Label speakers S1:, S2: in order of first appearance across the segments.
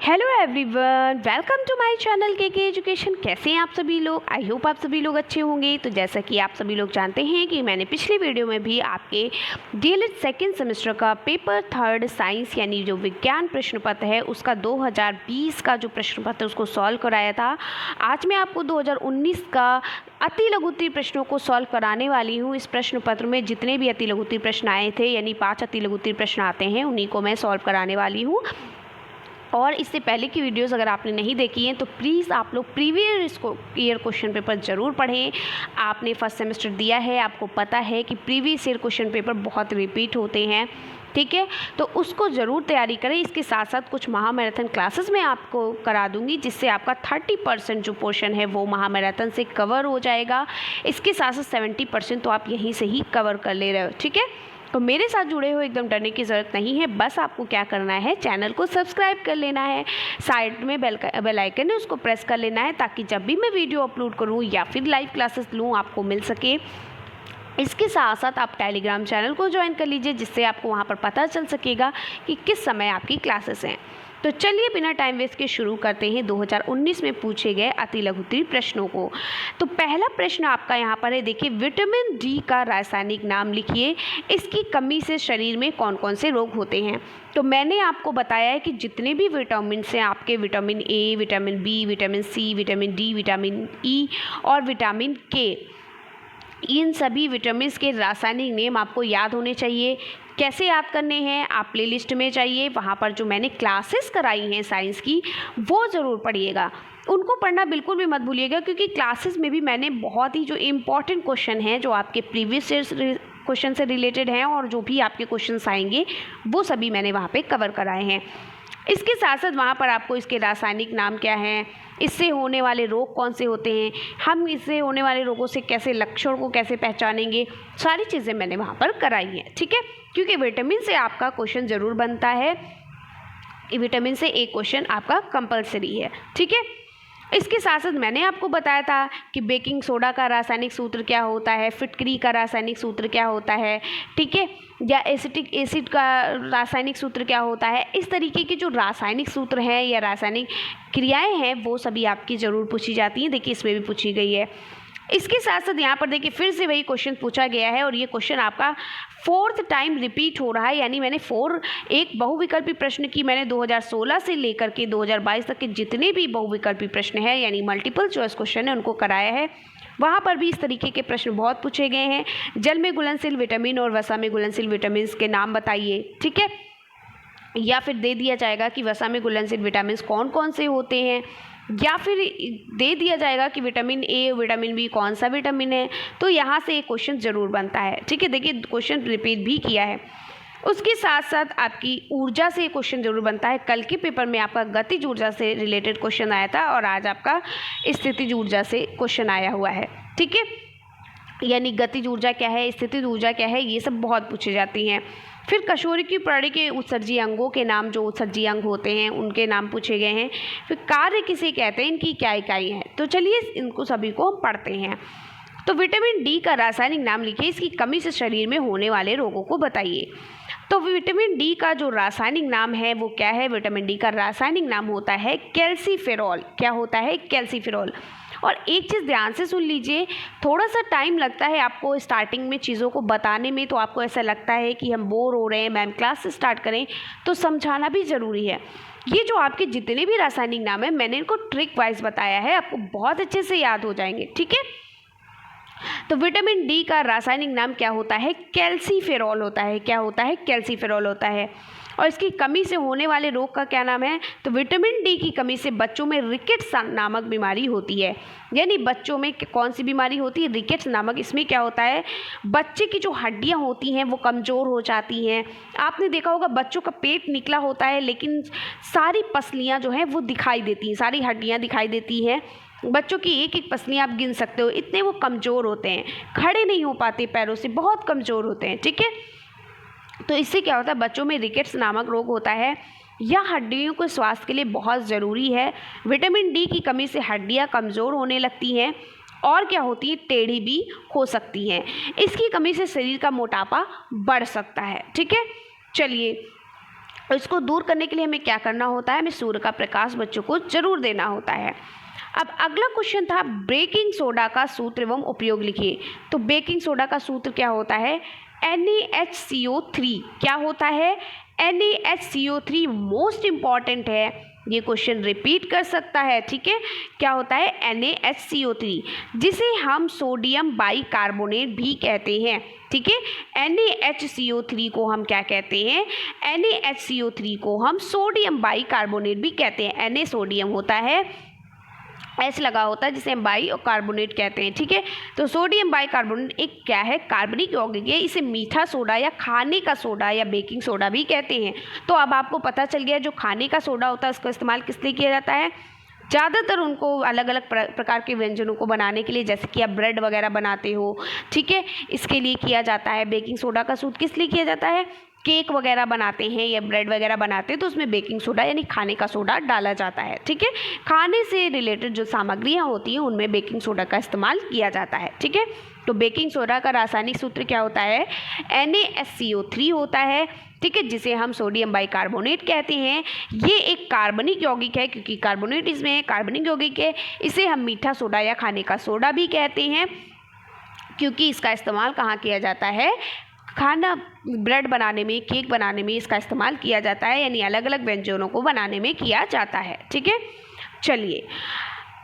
S1: Hello everyone, welcome to my channel K education. कैसे हैं आप सभी लोग? आई होप आप सभी लोग अच्छे होंगे। तो जैसा कि आप सभी लोग जानते हैं कि मैंने पिछली वीडियो में भी आपके डीएलएड सेकेंड सेमेस्टर का पेपर थर्ड साइंस यानी जो विज्ञान प्रश्न पत्र है उसका 2020 का जो प्रश्न पत्र उसको सॉल्व कराया था। आज मैं आपको 2019 का अति लघु उत्तरीय प्रश्नों को सॉल्व कराने वाली हूँ। इस प्रश्न पत्र में जितने भी अति लघु उत्तरीय प्रश्न आए थे यानी 5 अति लघु उत्तरीय प्रश्न आते हैं उन्हीं को मैं सॉल्व कराने वाली हूँ। और इससे पहले की वीडियोस अगर आपने नहीं देखी हैं तो प्लीज़ आप लोग प्रीवियस ईयर क्वेश्चन पेपर ज़रूर पढ़ें। आपने फर्स्ट सेमेस्टर दिया है, आपको पता है कि प्रीवियस ईयर क्वेश्चन पेपर बहुत रिपीट होते हैं, ठीक है। तो उसको ज़रूर तैयारी करें। इसके साथ साथ कुछ महामैराथन क्लासेस मैं आपको करा दूंगी जिससे आपका 30% जो पोर्शन है वो महामैराथन से कवर हो जाएगा। इसके साथ साथ 70% तो आप यहीं से ही कवर कर ले रहे हो, ठीक है। तो मेरे साथ जुड़े हो, एकदम डरने की ज़रूरत नहीं है। बस आपको क्या करना है, चैनल को सब्सक्राइब कर लेना है, साइड में बेल आइकन है उसको प्रेस कर लेना है ताकि जब भी मैं वीडियो अपलोड करूँ या फिर लाइव क्लासेस लूँ आपको मिल सके। इसके साथ साथ आप टेलीग्राम चैनल को ज्वाइन कर लीजिए जिससे आपको वहाँ पर पता चल सकेगा कि किस समय आपकी क्लासेस हैं। तो चलिए बिना टाइम वेस्ट के शुरू करते हैं 2019 में पूछे गए अति लघु उत्तरीय प्रश्नों को। तो पहला प्रश्न आपका यहाँ पर है, देखिए, विटामिन डी का रासायनिक नाम लिखिए। इसकी कमी से शरीर में कौन कौन से रोग होते हैं? तो मैंने आपको बताया है कि जितने भी विटामिन हैं आपके, vitamin A, vitamin B, vitamin C, vitamin D, vitamin E और विटामिन के, इन सभी विटामिन्स के रासायनिक नेम आपको याद होने चाहिए। कैसे याद करने हैं? आप प्लेलिस्ट में जाइए, वहाँ पर जो मैंने क्लासेस कराई हैं साइंस की वो ज़रूर पढ़िएगा। उनको पढ़ना बिल्कुल भी मत भूलिएगा क्योंकि क्लासेस में भी मैंने बहुत ही जो इम्पॉर्टेंट क्वेश्चन हैं जो आपके प्रीवियस ईयर क्वेश्चन से रिलेटेड हैं और जो भी आपके क्वेश्चंस आएंगे वो सभी मैंने वहाँ पे कवर कराए हैं। इसके साथ साथ वहाँ पर आपको इसके रासायनिक नाम क्या हैं, इससे होने वाले रोग कौन से होते हैं, हम इससे होने वाले रोगों से कैसे, लक्षण को कैसे पहचानेंगे, सारी चीज़ें मैंने वहाँ पर कराई हैं, ठीक है। क्योंकि विटामिन से आपका क्वेश्चन ज़रूर बनता है, विटामिन से एक क्वेश्चन आपका कंपलसरी है, ठीक है। इसके साथ साथ मैंने आपको बताया था कि बेकिंग सोडा का रासायनिक सूत्र क्या होता है, फिटकरी का रासायनिक सूत्र क्या होता है, ठीक है, या एसिटिक एसिड का रासायनिक सूत्र क्या होता है। इस तरीके के जो रासायनिक सूत्र हैं या रासायनिक क्रियाएं हैं वो सभी आपकी ज़रूर पूछी जाती हैं। देखिए इसमें भी पूछी गई है। इसके साथ साथ यहाँ पर देखिए फिर से वही क्वेश्चन पूछा गया है और ये क्वेश्चन आपका 4th टाइम रिपीट हो रहा है। यानी मैंने एक बहुविकल्पी प्रश्न की मैंने 2016 से लेकर के 2022 तक के जितने भी बहुविकल्पी प्रश्न हैं यानी मल्टीपल चॉइस क्वेश्चन है उनको कराया है। वहाँ पर भी इस तरीके के प्रश्न बहुत पूछे गए हैं। जल में घुलनशील विटामिन और वसा में घुलनशील विटामिन के नाम बताइए, ठीक है। या फिर दे दिया जाएगा कि वसा में घुलनशील विटामिन कौन कौन से होते हैं, या फिर दे दिया जाएगा कि विटामिन ए, विटामिन बी कौन सा विटामिन है। तो यहाँ से एक क्वेश्चन ज़रूर बनता है, ठीक है। देखिए क्वेश्चन रिपीट भी किया है। उसके साथ साथ आपकी ऊर्जा से क्वेश्चन जरूर बनता है। कल के पेपर में आपका गतिज ऊर्जा से रिलेटेड क्वेश्चन आया था और आज आपका स्थितिज ऊर्जा से क्वेश्चन आया हुआ है, ठीक है। यानी गतिज ऊर्जा क्या है, स्थितिज ऊर्जा क्या है, ये सब बहुत पूछे जाती हैं। फिर कशोरुकी प्राणी के उत्सर्जीय अंगों के नाम, जो उत्सर्जीय अंग होते हैं उनके नाम पूछे गए हैं। फिर कार्य किसे कहते हैं, इनकी क्या इकाई है। तो चलिए इनको सभी को हम पढ़ते हैं। तो विटामिन डी का रासायनिक नाम लिखिए। इसकी कमी से शरीर में होने वाले रोगों को बताइए। तो विटामिन डी का जो रासायनिक नाम है वो क्या है? विटामिन डी का रासायनिक नाम होता है कैल्सीफेरॉल। क्या होता है? कैल्सीफेरॉल। और एक चीज़ ध्यान से सुन लीजिए, थोड़ा सा टाइम लगता है आपको स्टार्टिंग में चीज़ों को बताने में, तो आपको ऐसा लगता है कि हम बोर हो रहे हैं, मैम क्लास से स्टार्ट करें, तो समझाना भी ज़रूरी है। ये जो आपके जितने भी रासायनिक नाम है मैंने इनको ट्रिक वाइज बताया है, आपको बहुत अच्छे से याद हो जाएंगे, ठीक है। तो विटामिन डी का रासायनिक नाम क्या होता है? कैल्सीफेरॉल होता है। क्या होता है? कैल्सीफेरॉल होता है। और इसकी कमी से होने वाले रोग का क्या नाम है? तो विटामिन डी की कमी से बच्चों में रिकेट्स नामक बीमारी होती है। यानी बच्चों में कौन सी बीमारी होती है? रिकेट्स नामक। इसमें क्या होता है, बच्चे की जो हड्डियां होती हैं वो कमज़ोर हो जाती हैं। आपने देखा होगा बच्चों का पेट निकला होता है लेकिन सारी पसलियाँ जो हैं वो दिखाई देती हैं, सारी हड्डियाँ दिखाई देती हैं। बच्चों की एक एक पसलियाँ आप गिन सकते हो, इतने वो कमज़ोर होते हैं, खड़े नहीं हो पाते पैरों से, बहुत कमज़ोर होते हैं, ठीक है। तो इससे क्या होता है, बच्चों में रिकेट्स नामक रोग होता है। यह हड्डियों के स्वास्थ्य के लिए बहुत ज़रूरी है। विटामिन डी की कमी से हड्डियाँ कमज़ोर होने लगती हैं और क्या होती है, टेढ़ी भी हो सकती हैं। इसकी कमी से शरीर का मोटापा बढ़ सकता है, ठीक है। चलिए और इसको दूर करने के लिए हमें क्या करना होता है, हमें सूर्य का प्रकाश बच्चों को जरूर देना होता है। अब अगला क्वेश्चन था बेकिंग सोडा का सूत्र एवं उपयोग लिखिए। तो बेकिंग सोडा का सूत्र क्या होता है, NaHCO3। क्या होता है, NaHCO3 मोस्ट इम्पॉर्टेंट है, ये क्वेश्चन रिपीट कर सकता है, ठीक है। क्या होता है, NaHCO3, जिसे हम सोडियम बाइकार्बोनेट भी कहते हैं, ठीक है। NaHCO3 को हम क्या कहते हैं, NaHCO3 को हम सोडियम बाइकार्बोनेट भी कहते हैं। Na सोडियम होता है, एस लगा होता है, जिसे हम बाई और कार्बोनेट कहते हैं, ठीक है। तो सोडियम बाइकार्बोनेट एक क्या है, कार्बनिक यौगिक है। इसे मीठा सोडा या खाने का सोडा या बेकिंग सोडा भी कहते हैं। तो अब आपको पता चल गया जो खाने का सोडा होता है उसका इस्तेमाल किस लिए किया जाता है, ज़्यादातर उनको अलग अलग प्रकार के व्यंजनों को बनाने के लिए, जैसे कि आप ब्रेड वगैरह बनाते हो, ठीक है, इसके लिए किया जाता है। बेकिंग सोडा का सूत्र किस लिए किया जाता है, केक वगैरह बनाते हैं या ब्रेड वगैरह बनाते हैं तो उसमें बेकिंग सोडा यानी खाने का सोडा डाला जाता है, ठीक है। खाने से रिलेटेड जो सामग्रियां होती हैं उनमें बेकिंग सोडा का इस्तेमाल किया जाता है, ठीक है। तो बेकिंग सोडा का रासायनिक सूत्र क्या होता है, NaSCO3 होता है, ठीक है, जिसे हम सोडियम बाइकार्बोनेट कहते हैं। ये एक कार्बनिक यौगिक है, क्योंकि कार्बोनेट इसमें कार्बनिक यौगिक है। इसे हम मीठा सोडा या खाने का सोडा भी कहते हैं, क्योंकि इसका इस्तेमाल कहाँ किया जाता है, खाना ब्रेड बनाने में, केक बनाने में इसका इस्तेमाल किया जाता है, यानी अलग अलग व्यंजनों को बनाने में किया जाता है, ठीक है। चलिए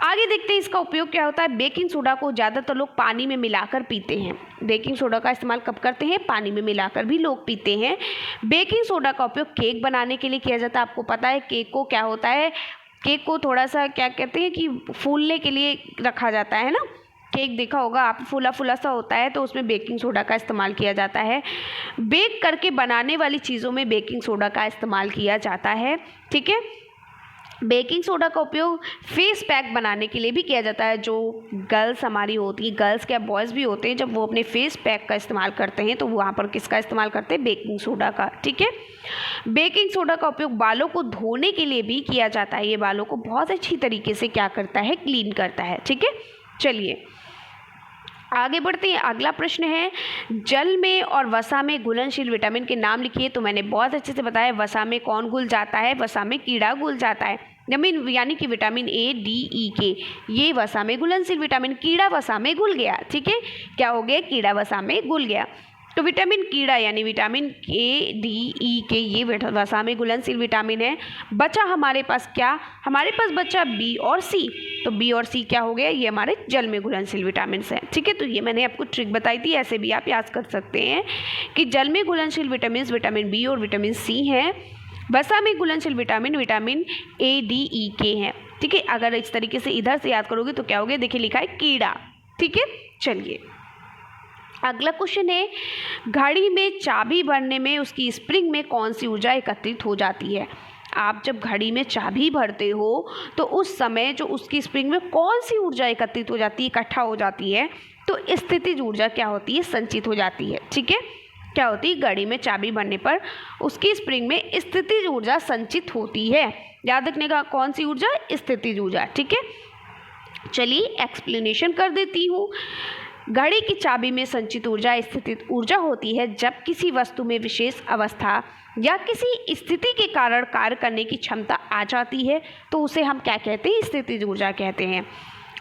S1: आगे देखते हैं इसका उपयोग क्या होता है। बेकिंग सोडा को ज़्यादातर लोग पानी में मिलाकर पीते हैं। बेकिंग सोडा का इस्तेमाल कब करते हैं, पानी में मिलाकर भी लोग पीते हैं। बेकिंग सोडा का उपयोग केक बनाने के लिए किया जाता है। आपको पता है केक को क्या होता है, केक को थोड़ा सा क्या कहते हैं कि फूलने के लिए रखा जाता है ना, केक देखा होगा आप, फूला फूला सा होता है, तो उसमें बेकिंग सोडा का इस्तेमाल किया जाता है। बेक करके बनाने वाली चीज़ों में बेकिंग सोडा का इस्तेमाल किया जाता है, ठीक है। बेकिंग सोडा का उपयोग फेस पैक बनाने के लिए भी किया जाता है। जो गर्ल्स हमारी होती हैं, गर्ल्स क्या बॉयज़ भी होते हैं, जब वो अपने फेस पैक का इस्तेमाल करते हैं तो वहाँ पर किसका इस्तेमाल करते हैं, बेकिंग सोडा का, ठीक है। बेकिंग सोडा का उपयोग बालों को धोने के लिए भी किया जाता है। ये बालों को बहुत अच्छी तरीके से क्या करता है, क्लीन करता है, ठीक है। चलिए आगे बढ़ते हैं। अगला प्रश्न है जल में और वसा में घुलनशील विटामिन के नाम लिखिए। तो मैंने बहुत अच्छे से बताया वसा में कौन घुल जाता है, वसा में कीड़ा घुल जाता है, यानी कि vitamin A, D, E, K, ये वसा में घुलनशील विटामिन, कीड़ा वसा में घुल गया, ठीक है। क्या हो गया, कीड़ा वसा में घुल गया। तो विटामिन कीड़ा यानी vitamin A, D, E, K ये वसा में घुलनशील विटामिन है। बचा हमारे पास क्या, हमारे पास बचा B और C। तो B और C क्या हो गया, ये हमारे जल में घुलनशील विटामिन है, ठीक है। तो ये मैंने आपको ट्रिक बताई थी, ऐसे भी आप याद कर सकते हैं कि जल में घुलनशील विटामिन B और विटामिन C है। वसा में घुलनशील vitamin A, D, E, K है, ठीक है। अगर इस तरीके से इधर से याद करोगे तो क्या हो गया, देखिए लिखा है कीड़ा, ठीक है। चलिए अगला क्वेश्चन है घड़ी में चाबी भरने में उसकी स्प्रिंग में कौन सी ऊर्जा एकत्रित हो जाती है। आप जब घड़ी में चाबी भरते हो तो उस समय जो उसकी स्प्रिंग में कौन सी ऊर्जा एकत्रित हो जाती है, इकट्ठा हो जाती है, तो स्थितिज ऊर्जा क्या होती है, संचित हो जाती है, ठीक है। क्या होती है, घड़ी में चाबी भरने पर उसकी स्प्रिंग में स्थितिज ऊर्जा संचित होती है। याद रखने का, कौन सी ऊर्जा, स्थितिज ऊर्जा, ठीक है। चलिए एक्सप्लेनेशन कर देती हूँ। घड़ी की चाबी में संचित ऊर्जा स्थितिज ऊर्जा होती है जब किसी वस्तु में विशेष अवस्था या किसी स्थिति के कारण कार्य करने की क्षमता आ जाती है, तो उसे हम क्या कहते हैं, स्थितिज ऊर्जा कहते हैं।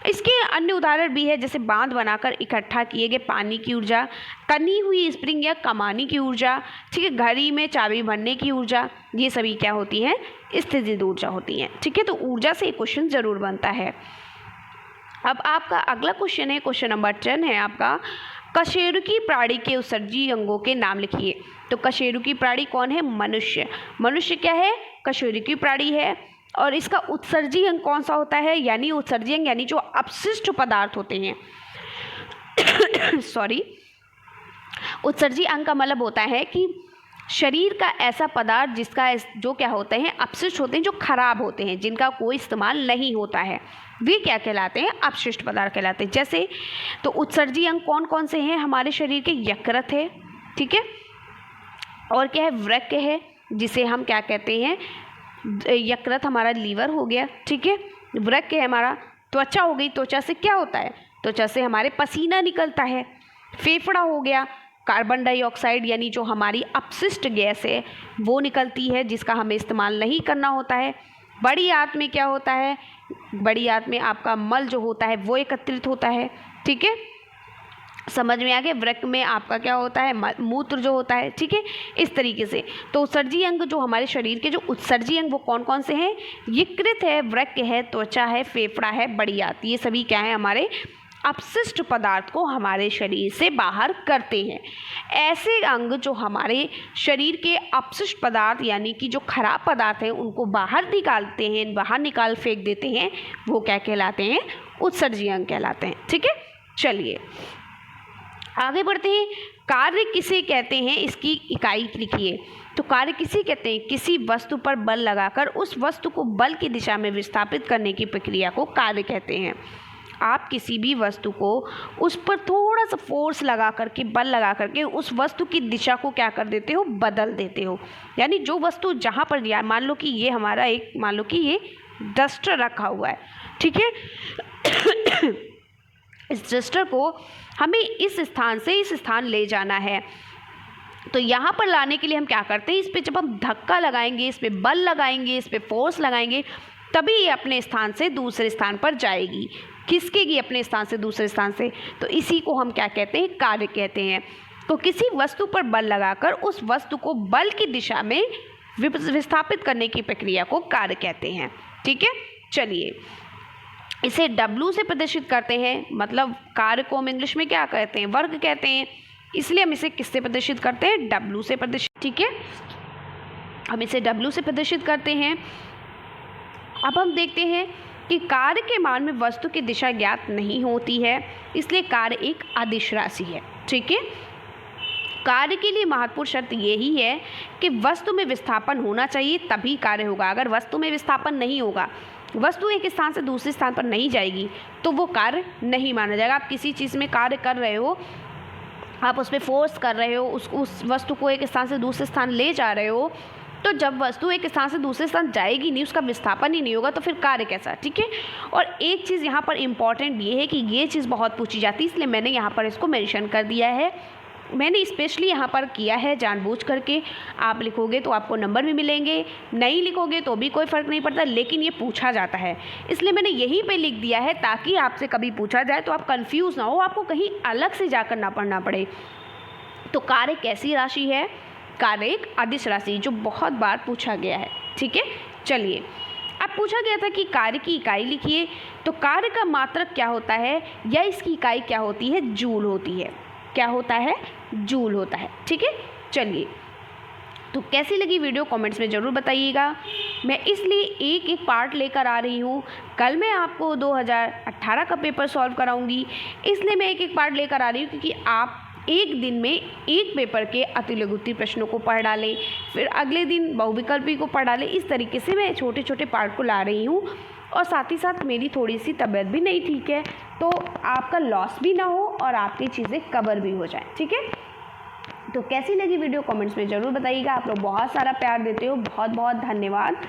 S1: इसके अन्य उदाहरण भी है, जैसे बांध बनाकर इकट्ठा किए गए पानी की ऊर्जा, तनी हुई स्प्रिंग या कमानी की ऊर्जा, ठीक है, घड़ी में चाबी भरने की ऊर्जा, ये सभी क्या होती हैं, स्थितिज ऊर्जा होती हैं, ठीक है। तो ऊर्जा से एक क्वेश्चन जरूर बनता है। अब आपका अगला क्वेश्चन है, क्वेश्चन नंबर 10 है आपका, कशेरुकी प्राणी के उत्सर्जी अंगों के नाम लिखिए। तो कशेरुकी प्राणी कौन है, मनुष्य। मनुष्य क्या है, कशेरुकी प्राणी है। और इसका उत्सर्जी अंग कौन सा होता है, यानी उत्सर्जी अंग यानी जो अपशिष्ट पदार्थ होते हैं सॉरी, उत्सर्जी अंग का मतलब होता है कि शरीर का ऐसा पदार्थ जिसका जो क्या होते हैं, अपशिष्ट होते हैं, जो खराब होते हैं, जिनका कोई इस्तेमाल नहीं होता है, वे क्या कहलाते हैं, अपशिष्ट पदार्थ कहलाते हैं। जैसे तो उत्सर्जी अंग कौन कौन से हैं हमारे शरीर के, यकृत है, ठीक है, और क्या है, वृक्क है, जिसे हम क्या कहते हैं, यकृत हमारा लीवर हो गया, ठीक है, वृक्क है हमारा, त्वचा हो गई, त्वचा से क्या होता है, त्वचा से हमारे पसीना निकलता है, फेफड़ा हो गया, कार्बन डाइऑक्साइड यानी जो हमारी अपशिष्ट गैस है वो निकलती है, जिसका हमें इस्तेमाल नहीं करना होता है। बड़ी आंत में क्या होता है, बड़ी आंत में आपका मल जो होता है वो एकत्रित होता है। ठीक है, समझ में आ गया। वृक्क में आपका क्या होता है, मूत्र जो होता है। ठीक है, इस तरीके से। तो उत्सर्जी अंग जो हमारे शरीर के जो उत्सर्जी अंग वो कौन कौन से हैं, यकृत है, वृक्क है, त्वचा है, फेफड़ा है, बड़ी आंत, ये सभी क्या है, हमारे अपशिष्ट पदार्थ को हमारे शरीर से बाहर करते हैं। ऐसे अंग जो हमारे शरीर के अपशिष्ट पदार्थ यानी कि जो खराब पदार्थ हैं उनको बाहर निकालते हैं, बाहर निकाल फेंक देते हैं, वो क्या कहलाते हैं, उत्सर्जी अंग कहलाते हैं। ठीक है, चलिए आगे बढ़ते हैं। कार्य किसे कहते हैं, इसकी इकाई लिखिए। तो कार्य किसे कहते हैं, किसी वस्तु पर बल लगाकर उस वस्तु को बल की दिशा में विस्थापित करने की प्रक्रिया को कार्य कहते हैं। आप किसी भी वस्तु को उस पर थोड़ा सा फोर्स लगा करके, बल लगा करके उस वस्तु की दिशा को क्या कर देते हो, बदल देते हो। यानी जो वस्तु जहाँ पर, मान लो कि ये हमारा एक, मान लो कि ये डस्टर रखा हुआ है। ठीक है इस डस्टर को हमें इस स्थान से इस स्थान ले जाना है। तो यहाँ पर लाने के लिए हम क्या करते हैं, इस पे जब हम धक्का लगाएंगे, इस पे बल लगाएंगे, इस पे फोर्स लगाएंगे, तभी ये अपने स्थान से दूसरे स्थान पर जाएगी। खिसकेगी अपने स्थान से दूसरे स्थान से। तो इसी को हम क्या कहते हैं, कार्य कहते हैं। तो किसी वस्तु पर बल लगाकर उस वस्तु को बल की दिशा में विस्थापित करने की प्रक्रिया को कार्य कहते हैं। ठीक है, चलिए इसे W से प्रदर्शित करते हैं। मतलब कार्य को हम इंग्लिश में क्या कहते हैं, वर्ग कहते हैं। इसलिए हम इसे किससे प्रदर्शित करते हैं, W से प्रदर्शित। ठीक है, हम इसे W से प्रदर्शित करते हैं। अब हम देखते हैं कि कार्य के मान में वस्तु की दिशा ज्ञात नहीं होती है, इसलिए कार्य एक अदिश राशि है। ठीक है, कार्य के लिए महत्वपूर्ण शर्त यही है कि वस्तु में विस्थापन होना चाहिए, तभी कार्य होगा। अगर वस्तु में विस्थापन नहीं होगा, वस्तु एक स्थान से दूसरे स्थान पर नहीं जाएगी, तो वो कार्य नहीं माना जाएगा। आप किसी चीज़ में कार्य कर रहे हो, आप उस पर फोर्स कर रहे हो, उस वस्तु को एक स्थान से दूसरे स्थान ले जा रहे हो, तो जब वस्तु एक स्थान से दूसरे स्थान जाएगी नहीं, उसका विस्थापन ही नहीं होगा, तो फिर कार्य कैसा। ठीक है, और एक चीज़ यहाँ पर इम्पॉर्टेंट ये है कि ये चीज़ बहुत पूछी जाती है, इसलिए मैंने यहाँ पर इसको मेंशन कर दिया है। मैंने स्पेशली यहाँ पर किया है जानबूझ करके। आप लिखोगे तो आपको नंबर भी मिलेंगे, नहीं लिखोगे तो भी कोई फ़र्क नहीं पड़ता, लेकिन ये पूछा जाता है, इसलिए मैंने यहीं पे लिख दिया है, ताकि आपसे कभी पूछा जाए तो आप कंफ्यूज ना हो, आपको कहीं अलग से जाकर ना पढ़ना पड़े। तो कार्य कैसी राशि है, कार्य एक अदिश राशि, जो बहुत बार पूछा गया है। ठीक है, चलिए अब पूछा गया था कि कार्य की इकाई लिखिए। तो कार्य का मात्रक क्या होता है, या इसकी इकाई क्या होती है, जूल होती है। क्या होता है, जूल होता है। ठीक है, चलिए तो कैसी लगी वीडियो कमेंट्स में ज़रूर बताइएगा। मैं इसलिए एक एक पार्ट लेकर आ रही हूँ। कल मैं आपको 2018 का पेपर सॉल्व कराऊंगी, इसलिए मैं एक एक पार्ट लेकर आ रही हूँ, क्योंकि आप एक दिन में एक पेपर के अतिलघुत्तरी प्रश्नों को पढ़ डालें, फिर अगले दिन बहुविकल्पी को पढ़ डालें। इस तरीके से मैं छोटे छोटे पार्ट को ला रही हूँ, और साथ ही साथ मेरी थोड़ी सी तबीयत भी नहीं ठीक है, तो आपका लॉस भी ना हो और आपकी चीज़ें कवर भी हो जाए। ठीक है, तो कैसी लगी वीडियो कमेंट्स में ज़रूर बताइएगा। आप लोग बहुत सारा प्यार देते हो, बहुत बहुत धन्यवाद।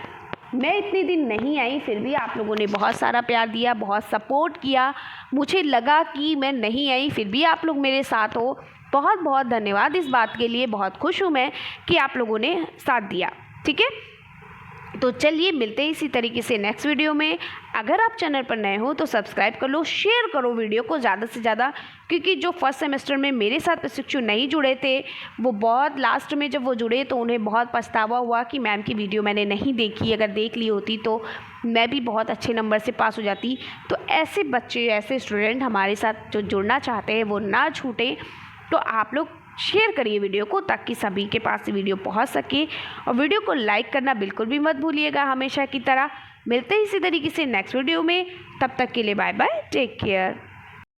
S1: मैं इतने दिन नहीं आई, फिर भी आप लोगों ने बहुत सारा प्यार दिया, बहुत सपोर्ट किया। मुझे लगा कि मैं नहीं आई, फिर भी आप लोग मेरे साथ हो, बहुत बहुत धन्यवाद इस बात के लिए। बहुत खुश हूँ मैं कि आप लोगों ने साथ दिया। ठीक है, तो चलिए मिलते हैं इसी तरीके से नेक्स्ट वीडियो में। अगर आप चैनल पर नए हो तो सब्सक्राइब कर लो, शेयर करो वीडियो को ज़्यादा से ज़्यादा, क्योंकि जो फर्स्ट सेमेस्टर में मेरे साथ प्रशिक्षु नहीं जुड़े थे, वो बहुत लास्ट में जब वो जुड़े तो उन्हें बहुत पछतावा हुआ कि मैम की वीडियो मैंने नहीं देखी, अगर देख ली होती तो मैं भी बहुत अच्छे नंबर से पास हो जाती। तो ऐसे बच्चे, ऐसे स्टूडेंट हमारे साथ जो जुड़ना चाहते हैं वो ना छूटें। तो आप लोग शेयर करिए वीडियो को, ताकि सभी के पास वीडियो पहुंच सके, और वीडियो को लाइक करना बिल्कुल भी मत भूलिएगा। हमेशा की तरह मिलते हैं इसी तरीके से नेक्स्ट वीडियो में। तब तक के लिए बाय बाय, टेक केयर।